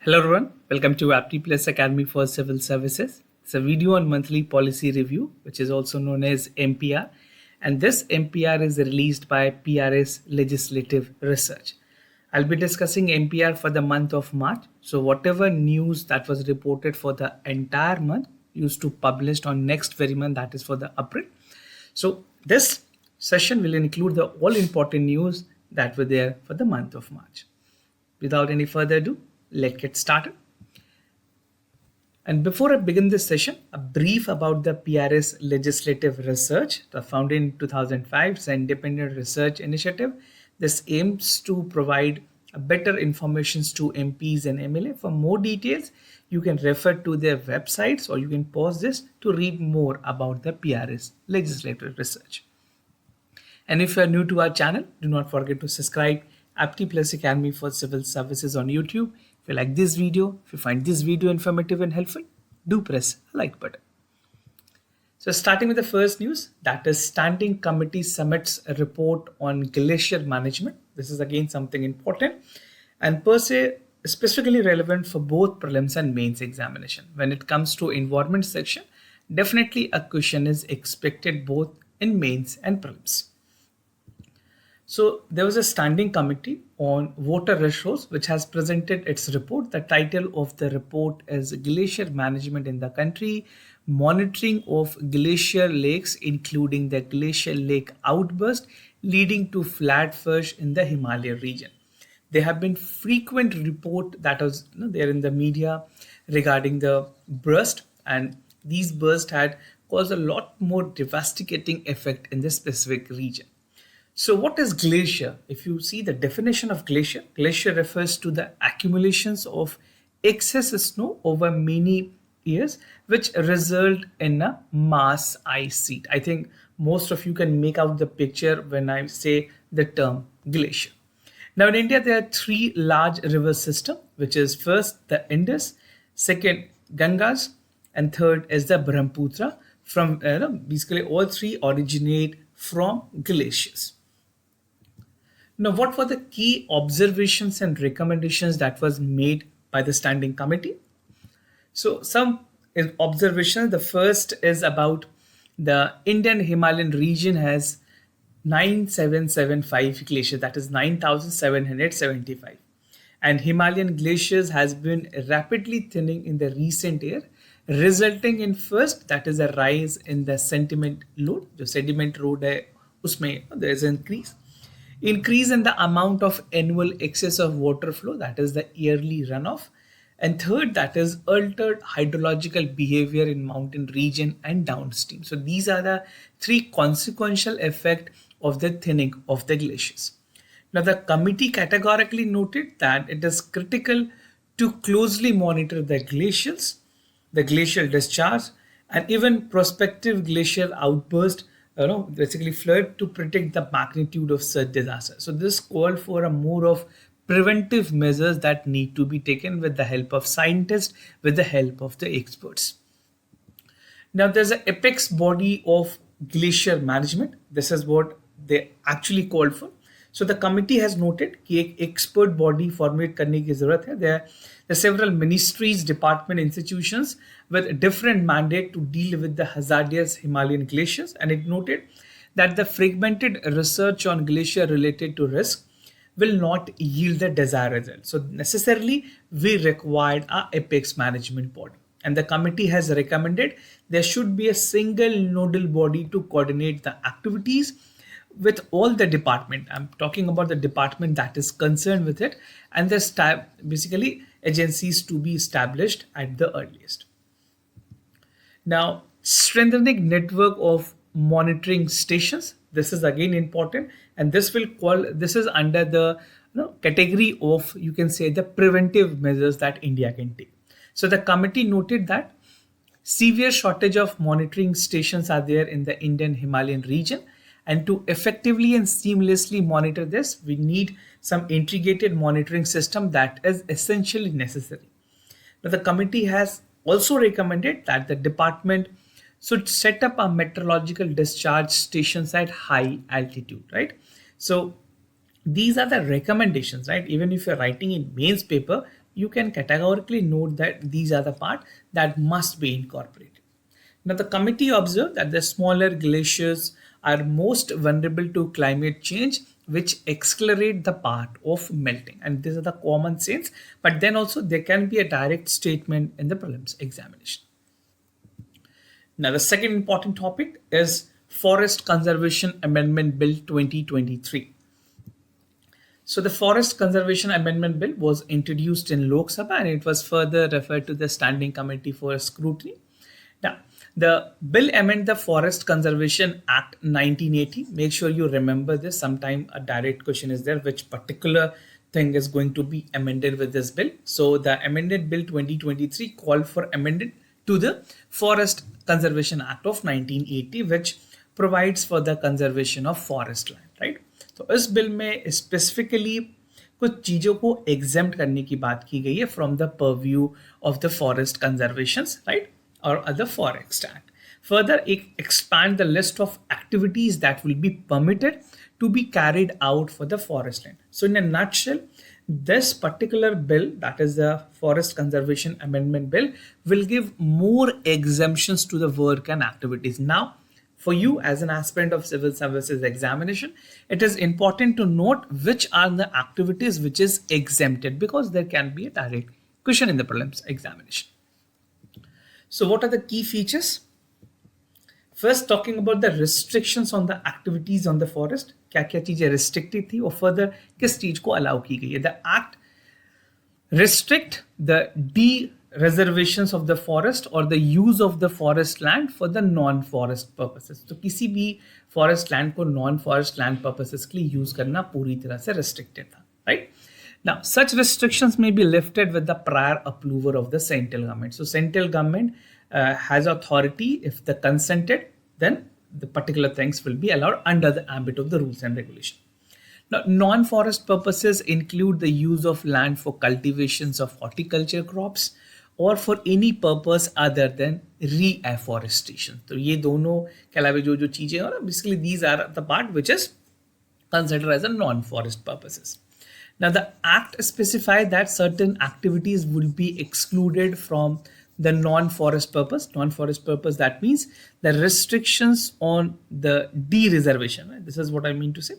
Hello everyone, welcome to Apti Plus Academy for Civil Services. It's a video on monthly policy review, which is also known as MPR. And this MPR is released by PRS Legislative Research. I'll be discussing MPR for the month of March. So whatever news that was reported for the entire month used to published on next very month, that is for the April. So this session will include the all important news that were there for the month of March. Without any further ado, let's get started. And before I begin this session, a brief about the PRS Legislative Research, founded in 2005. It's an independent research initiative. This aims to provide better information to MPs and MLA. For more details, you can refer to their websites or you can pause this to read more about the PRS Legislative Research. And if you are new to our channel, do not forget to subscribe Apti Plus Academy for Civil Services on YouTube. If you like this video, if you find this video informative and helpful, do press a like button. So starting with the first news, that is Standing Committee submits a report on glacier management. This is again something important and per se specifically relevant for both prelims and mains examination. When it comes to environment section, definitely a question is expected both in mains and prelims. So there was a standing committee on water resource which has presented its report. The title of the report is Glacier Management in the Country, Monitoring of Glacier Lakes, including the glacial lake outburst leading to flatfish in the Himalaya region. There have been frequent report that was there in the media regarding the burst, and these bursts had caused a lot more devastating effect in this specific region. So what is glacier? If you see the definition of glacier, glacier refers to the accumulations of excess snow over many years, which result in a mass ice sheet. I think most of you can make out the picture when I say the term glacier. Now in India, there are three large river systems, which is first the Indus, second Gangas, and third is the Brahmaputra. From basically all three originate from glaciers. Now, what were the key observations and recommendations that was made by the standing committee? So some observations. The first is about the Indian Himalayan region has 9775 glaciers, that is 9775. And Himalayan glaciers has been rapidly thinning in the recent year, resulting in first, that is a rise in the sediment load. The sediment load है उसमें there is an increase in the amount of annual excess of water flow, that is the yearly runoff. And third, that is altered hydrological behavior in mountain region and downstream. So these are the three consequential effects of the thinning of the glaciers. Now the committee categorically noted that it is critical to closely monitor the glaciers, the glacial discharge, and even prospective glacial outburst, basically flood, to predict the magnitude of such disaster. So this called for a more of preventive measures that need to be taken with the help of scientists, with the help of the experts. Now there's an apex body of glacier management. This is what they actually called for. So the committee has noted कि एक expert body formulate करने की जरूरत है. There are several ministries, department, institutions with different mandate to deal with the hazardous Himalayan glaciers, and it noted that the fragmented research on glacier related to risk will not yield the desired result. So necessarily we required a apex management body. And the committee has recommended there should be a single nodal body to coordinate the activities with all the department. I'm talking about the department that is concerned with it, and the basically agencies to be established at the earliest. Now, strengthening network of monitoring stations. This is again important, and this is under the category of, you can say, the preventive measures that India can take. So the committee noted that severe shortage of monitoring stations are there in the Indian Himalayan region. And to effectively and seamlessly monitor this, we need some integrated monitoring system that is essentially necessary. Now, the committee has also recommended that the department should set up a meteorological discharge stations at high altitude, right? So these are the recommendations, right? Even if you're writing in mains paper, you can categorically note that these are the part that must be incorporated. Now, the committee observed that the smaller glaciers are most vulnerable to climate change, which accelerate the part of melting. And these are the common sense, but then also there can be a direct statement in the prelims examination. Now, the second important topic is Forest Conservation Amendment Bill 2023. So the Forest Conservation Amendment Bill was introduced in Lok Sabha and it was further referred to the Standing Committee for Scrutiny. Now, the bill amend the Forest Conservation Act 1980. Make sure you remember this. Sometime a direct question is there, which particular thing is going to be amended with this bill. So the amended bill 2023 called for amendment to the Forest Conservation Act of 1980, which provides for the conservation of forest land, right? तो इस bill में specifically कुछ चीजों को exempt करने की बात की गई है from the purview of the forest conservation, right, और other forest act. Further, expand the list of activities that will be permitted to be carried out for the forest land. So in a nutshell, this particular bill, that is the Forest Conservation Amendment Bill, will give more exemptions to the work and activities. Now, for you as an aspirant of civil services examination, it is important to note which are the activities which is exempted, because there can be a direct question in the prelims examination. So what are the key features? First, talking about the restrictions on the activities on the forest, क्या क्या चीजें restricted थी और further किस चीज को allow की गई है. The act restrict the de-reservations of the forest or the use of the forest land for the non-forest purposes. तो किसी भी forest land को non-forest land purposes के लिए use करना पूरी तरह से restricted था, right? Now, such restrictions may be lifted with the prior approval of the central government. So, central government has authority. If the consented, then the particular things will be allowed under the ambit of the rules and regulation. Now, non-forest purposes include the use of land for cultivations of horticulture crops or for any purpose other than reforestation. So, ये दोनों के अलावा जो चीजें हैं, basically these are the part which is considered as a non-forest purposes. Now, the Act specifies that certain activities will be excluded from the non-forest purpose. Non-forest purpose, that means the restrictions on the de-reservation. Right? This is what I mean to say.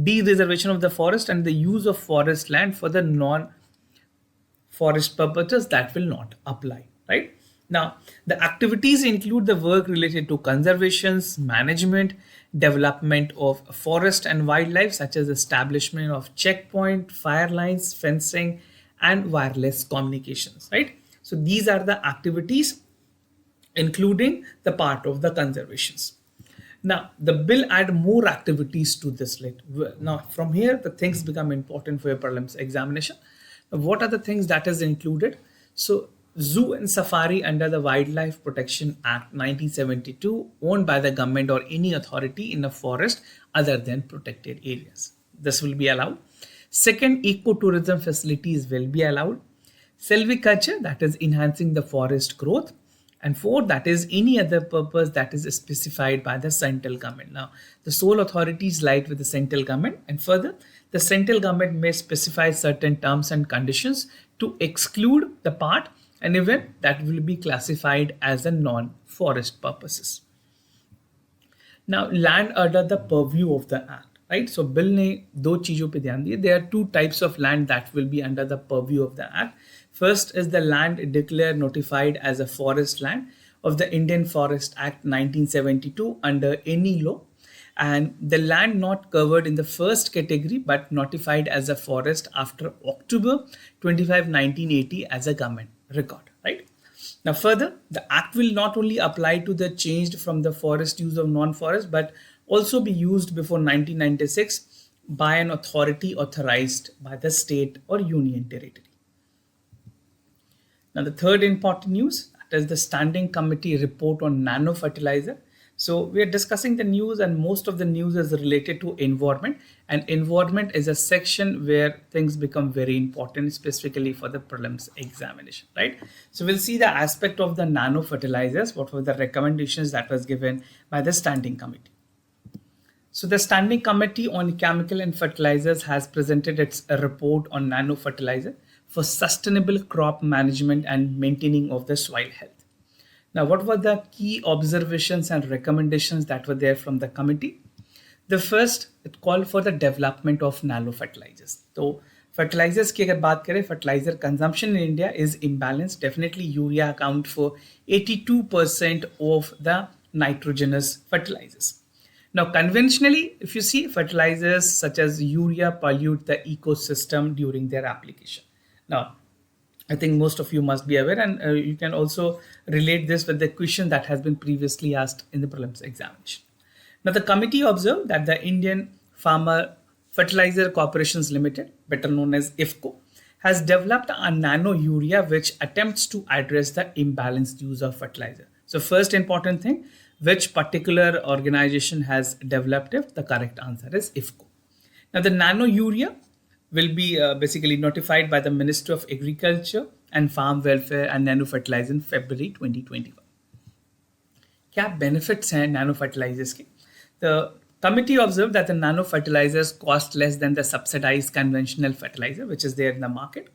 De-reservation of the forest and the use of forest land for the non-forest purposes, that will not apply. Right? Now, the activities include the work related to conservations, management, development of forest and wildlife, such as establishment of checkpoint, fire lines, fencing, and wireless communications, right? So these are the activities including the part of the conservations. Now, the bill add more activities to this list. Now, from here, the things become important for your prelims examination. What are the things that is included? So, zoo and safari under the Wildlife Protection Act 1972, owned by the government or any authority in a forest other than protected areas. This will be allowed. Second, ecotourism facilities will be allowed. Silviculture, that is enhancing the forest growth. And fourth, that is any other purpose that is specified by the central government. Now, the sole authorities lie with the central government, and further, the central government may specify certain terms and conditions to exclude the part and event that will be classified as a non-forest purposes. Now, land under the purview of the act, right? So, bill ने दो चीजों पे ध्यान दिए. There are two types of land that will be under the purview of the act. First is the land declared notified as a forest land of the Indian Forest Act 1972 under any law, and the land not covered in the first category but notified as a forest after October 25, 1980 as a government record, right? Now, further, the act will not only apply to the changed from the forest use of non-forest, but also be used before 1996 by an authority authorized by the state or union territory. Now, the third important news, that is the Standing Committee report on nano-fertilizer. So we are discussing the news, and most of the news is related to environment, and environment is a section where things become very important, specifically for the prelims examination, right? So we'll see the aspect of the nano-fertilizers, what were the recommendations that was given by the Standing Committee. So the Standing Committee on Chemical and Fertilizers has presented its report on nano-fertilizer for sustainable crop management and maintaining of the soil health. Now, what were the key observations and recommendations that were there from the committee? The first, it called for the development of nano-fertilizers. So, fertilizers की अगर बात करें, fertilizer consumption in India is imbalanced. Definitely, urea account for 82% of the nitrogenous fertilizers. Now, conventionally, if you see, fertilizers such as urea pollute the ecosystem during their application. Now, I think most of you must be aware, and you can also relate this with the question that has been previously asked in the prelims examination. Now, the committee observed that the Indian Farmer Fertilizer Corporations Limited, better known as IFCO, has developed a nano urea which attempts to address the imbalanced use of fertilizer. So, first important thing, which particular organization has developed it? The correct answer is IFCO. Now, the nano urea will be basically notified by the Ministry of Agriculture and Farm Welfare and Nano Fertilizer in February 2021. क्या benefits हैं nano fertilizers के? The committee observed that the nano fertilizers cost less than the subsidized conventional fertilizer, which is there in the market.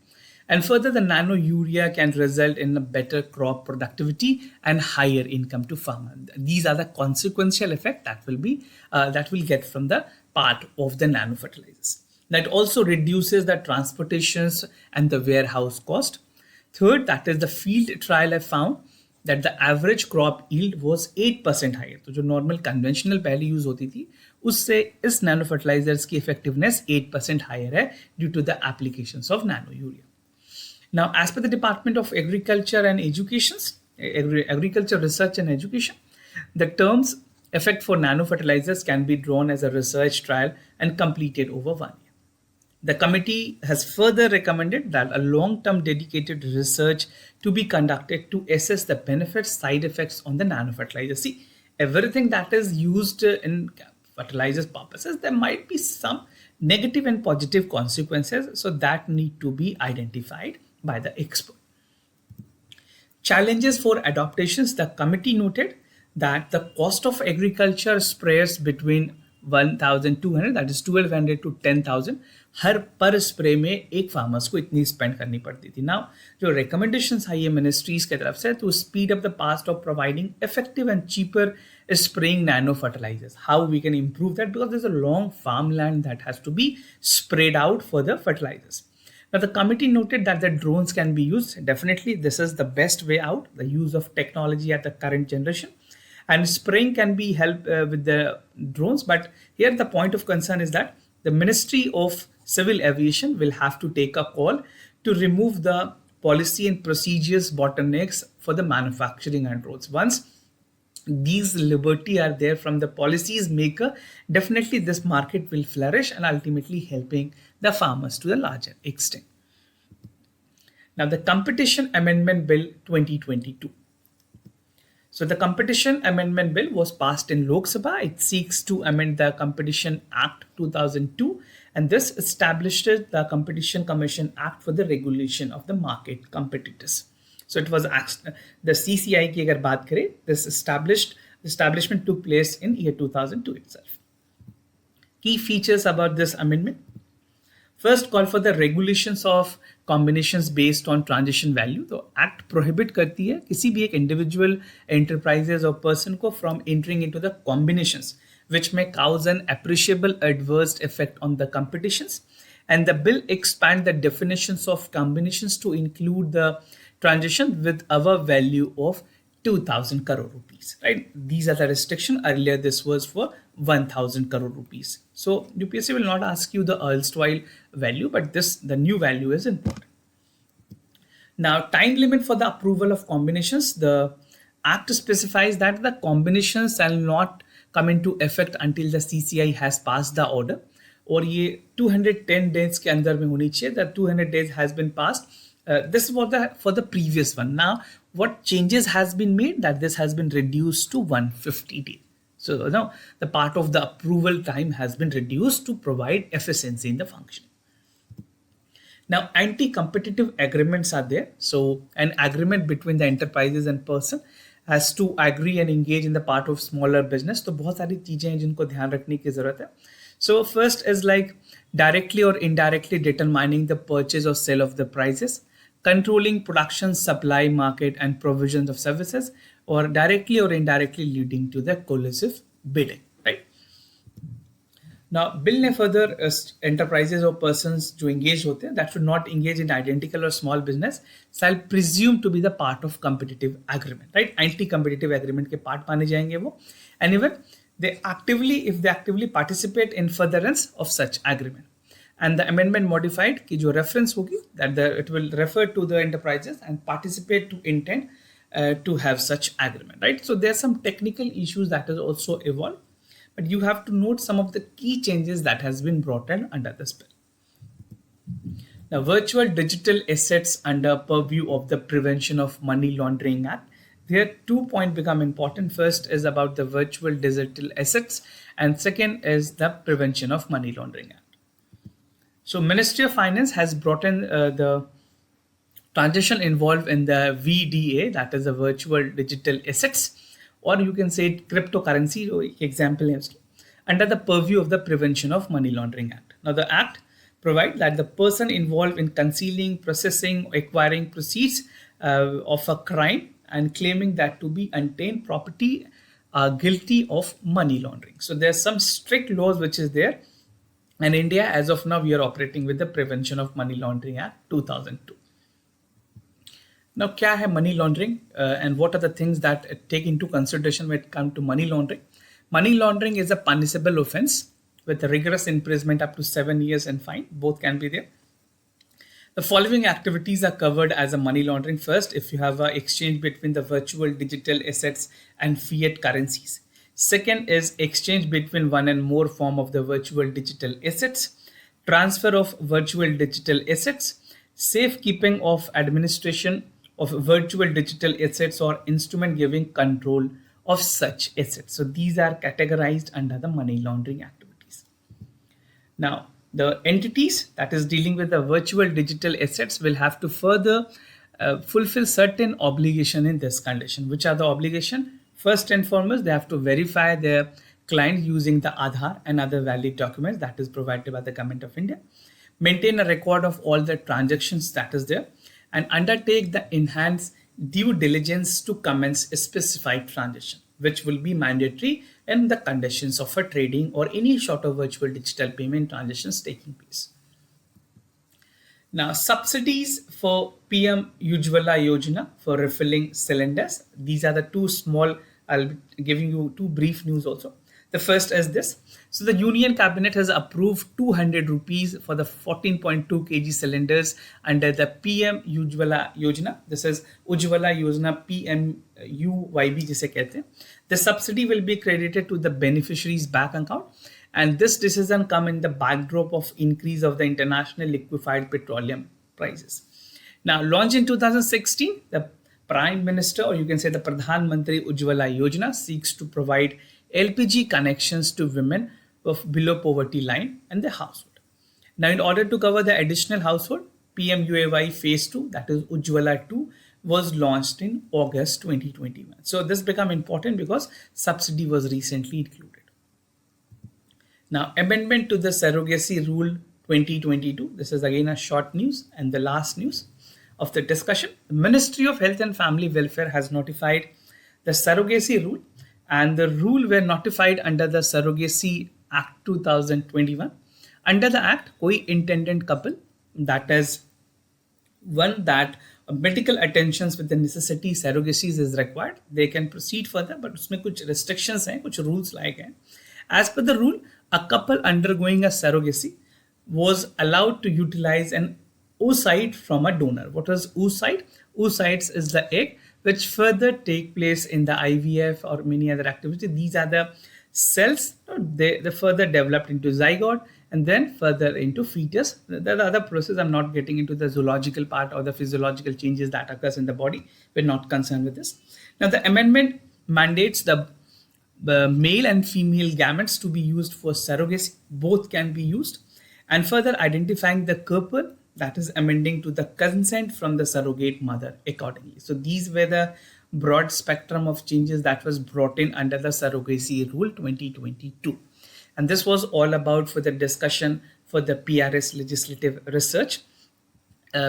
And further, the nano urea can result in a better crop productivity and higher income to farmers. These are the consequential effect that will get from the part of the nano fertilizers. That also reduces the transportations and the warehouse cost. Third, that is the field trial I found that the average crop yield was 8% higher. तो जो normal conventional पहले use होती थी, उससे इस nano fertilizers की effectiveness 8% higher है due to the applications of nano urea. Now, as per the Department of Agriculture and Agriculture Research and Education, the terms effect for nano fertilizers can be drawn as a research trial and completed over 1 year. The committee has further recommended that a long-term dedicated research to be conducted to assess the benefits, side effects on the nanofertilizer. See, everything that is used in fertilizers purposes, there might be some negative and positive consequences, so that need to be identified by the expert. Challenges for adaptations. The committee noted that the cost of agriculture sprayers between 1,200, that is 1,200 to 10,000 हर पर spray में एक farmers को इतनी spend करनी पड़ती थी. Now जो recommendations आई है मिनिस्ट्रीज की तरफ से to speed up the past of providing effective and cheaper spraying nano fertilizers. How we can improve that? Because there's a long farmland that has to be sprayed out for the fertilizers. Now the committee noted that the drones can be used. Definitely this is the best way out, the use of technology at the current generation. And spraying can be helped with the drones. But here the point of concern is that the Ministry of Civil Aviation will have to take a call to remove the policy and procedures bottlenecks for the manufacturing and roads. Once these liberty are there from the policies maker, definitely this market will flourish and ultimately helping the farmers to a larger extent. Now the Competition Amendment Bill 2022. So the Competition Amendment Bill was passed in Lok Sabha. It seeks to amend the Competition Act 2002, and this established the Competition Commission Act for the regulation of the market competitors. So it was the CCI की अगर बात करें, this establishment took place in year 2002 itself. Key features about this amendment. First, call for the regulations of combinations based on transition value. तो act prohibit करती है किसी भी एक individual enterprises or person को from entering into the combinations which may cause an appreciable adverse effect on the competitions. And the bill expand the definitions of combinations to include the transition with our value of 2,000 crore rupees, right? These are the restriction. Earlier, this was for 1,000 crore rupees. So UPSC will not ask you the erstwhile value, but the new value is important. Now, time limit for the approval of combinations. The Act specifies that the combinations shall not come into effect until the CCI has passed the order. और ये 210 days के अंदर में होनी चाहिए. The 200 days has been passed. This was for the previous one. Now, what changes has been made? That this has been reduced to 150 days. So now the part of the approval time has been reduced to provide efficiency in the function. Now, anti-competitive agreements are there. So an agreement between the enterprises and person has to agree and engage in the part of smaller business. तो बहुत सारी चीजें हैं जिनको ध्यान रखने की जरूरत है. So first is like directly or indirectly determining the purchase or sale of the prices, controlling production, supply, market, and provisions of services, or directly or indirectly leading to the collusive bidding, right? Now, bill ने further enterprises or persons जो engage होते हैं that should not engage in identical or small business shall presume to be the part of competitive agreement, right? Anti-competitive agreement के part माने जाएंगे वो, and even if they actively participate in furtherance of such agreement. And the amendment modified कि जो reference होगी that it will refer to the enterprises and participate to intent to have such agreement, right? So there are some technical issues that has also evolved, but you have to note some of the key changes that has been brought in under this bill. Now, virtual digital assets under purview of the Prevention of Money Laundering Act. There 2 points become important. First is about the virtual digital assets, and second is the Prevention of Money Laundering Act. So Ministry of Finance has brought in the transaction involved in the VDA, that is the virtual digital assets, or you can say cryptocurrency, or example under the purview of the Prevention of Money Laundering Act. Now the act provides that the person involved in concealing, processing, acquiring proceeds of a crime and claiming that to be untainted property are guilty of money laundering. So there's some strict laws which is there. And India, as of now, we are operating with the Prevention of Money Laundering Act 2002. Now, क्या है money laundering and what are the things that take into consideration when it comes to money laundering? Money laundering is a punishable offense with a rigorous imprisonment up to 7 years and fine. Both can be there. The following activities are covered as a money laundering. First, if you have an exchange between the virtual digital assets and fiat currencies. Second is exchange between one and more form of the virtual digital assets, transfer of virtual digital assets, safekeeping of administration of virtual digital assets or instrument giving control of such assets. So these are categorized under the money laundering activities. Now, the entities that is dealing with the virtual digital assets will have to further fulfill certain obligation in this condition. Which are the obligation? First and foremost, they have to verify their client using the Aadhaar and other valid documents that is provided by the Government of India. Maintain a record of all the transactions that is there and undertake the enhanced due diligence to commence a specified transaction, which will be mandatory in the conditions of a trading or any sort of virtual digital payment transactions taking place. Now, subsidies for PM Ujjwala Yojana for refilling cylinders. These are the two small, I'll be giving you two brief news also. The first is this. So the Union Cabinet has approved 200 rupees for the 14.2 kg cylinders under the PM Ujjwala Yojana. This is Ujjwala Yojana PMUYB जिसे कहते हैं. The subsidy will be credited to the beneficiary's bank account. And this decision come in the backdrop of increase of the international liquefied petroleum prices. Now, launched in 2016, the Prime Minister, or you can say the Pradhan Mantri Ujjwala Yojana, seeks to provide LPG connections to women of below poverty line and their household. Now, in order to cover the additional household, PMUAY Phase 2, that is Ujjwala 2, was launched in August 2021. So this became important because subsidy was recently included. Now, amendment to the Surrogacy Rule 2022. This is again a short news and the last news of the discussion. The Ministry of Health and Family Welfare has notified the Surrogacy Rule, and the rule were notified under the Surrogacy Act 2021. Under the Act, कोई intended couple, that is one that medical attentions with the necessity surrogacies is required, they can proceed further, but उसमें कुछ restrictions हैं, कुछ rules लाए गए. As per the rule, a couple undergoing a surrogacy was allowed to utilize an oocyte from a donor. What is oocyte? Oocytes is the egg which further take place in the IVF or many other activities. These are the cells, they further developed into zygote and then further into fetus. The other process, I'm not getting into the zoological part or the physiological changes that occurs in the body. We're not concerned with this. Now, the amendment mandates the male and female gametes to be used for surrogacy. Both can be used, and further identifying the couple, that is amending to the consent from the surrogate mother accordingly. So these were the broad spectrum of changes that was brought in under the Surrogacy Rule 2022. And this was all about for the discussion for the PRS Legislative Research.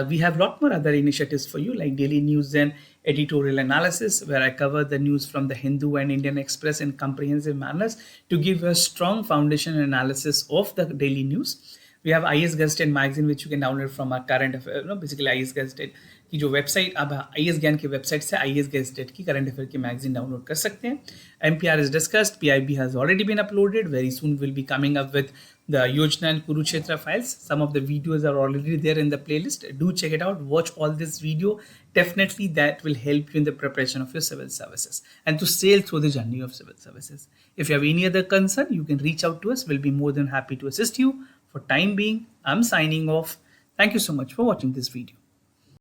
We have a lot more other initiatives for you, like daily news and editorial analysis, where I cover the news from the Hindu and Indian Express in comprehensive manners to give a strong foundation analysis of the daily news. We have IS Gazette magazine, which you can download from our current affair, basically IS Gazette की जो website आप IS ज्ञान की website से IS Gazette की current affair की magazine download कर सकते हैं. MPR is discussed, PIB has already been uploaded, very soon we'll be coming up with the Yojana and Kurukshetra files. Some of the videos are already there in the playlist. Do check it out, watch all this video. Definitely that will help you in the preparation of your civil services and to sail through the journey of civil services. If you have any other concern, you can reach out to us. We'll be more than happy to assist you. For time being, I'm signing off. Thank you so much for watching this video.